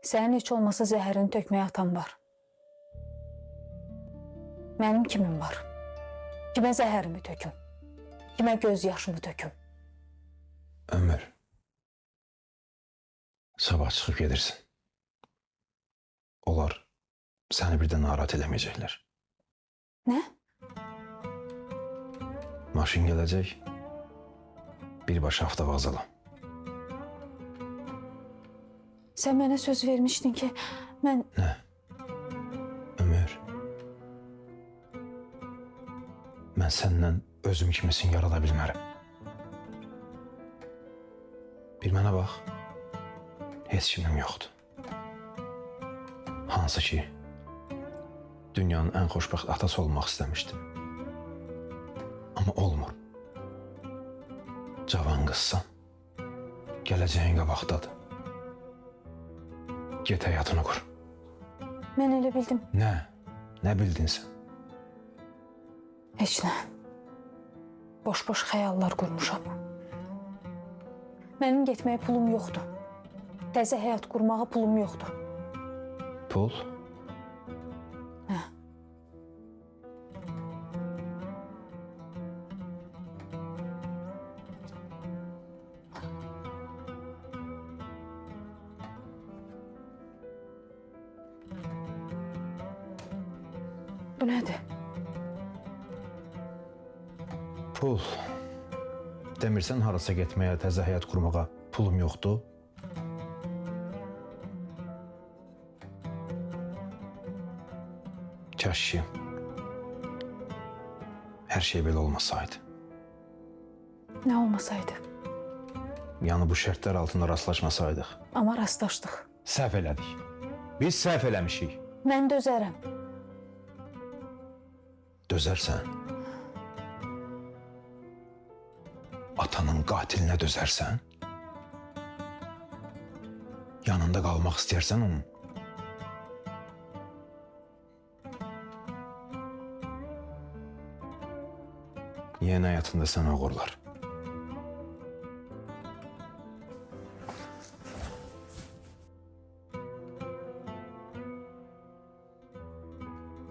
Sənin heç olmasa zəhərini tökməyə atan var. Mənim kimim var? Kimə zəhərimi töküm? Kimə göz yaşımı töküm? Ömür, sabah çıxıb gedirsin. Onlar səni bir də narahat eləməyəcəklər. Nə? Maşın gələcək, birbaşa avtovağzala. Sən mənə söz vermişdin ki, mən... Nə? Ömür, mən səndən özüm kimisin yarada bilmərəm. Bir mənə bax, heç kimim yoxdur. Hansı ki, dünyanın ən xoşbəxt atası olmaq istəmişdim. Amma olmur. Cavan qızsan, gələcəyin qabaqdadır. Get həyatını qur. Mən elə bildim. Nə? Nə bildin sən? Heç nə. Boş-boş xəyallar qurmuşam. Mənim getməyə pulum yoxdur. Təzə həyat qurmağa pulum yoxdur. Pul? Hə. Bu nədir? Pul. Demirsən harasa getməyə, təzə həyat qurmağa pulum yoxdur? Kaş ki, hər şey belə olmasaydı. Nə olmasaydı? Yəni bu şərtlər altında rastlaşmasaydıq. Amma rastlaşdıq. Səhv elədik. Biz səhv eləmişik. Mən dözərəm. Dözərsən. Atanın qatilinə dözərsən. Yanında qalmaq istəyərsən onun. Yeni həyatında sənə uğurlar.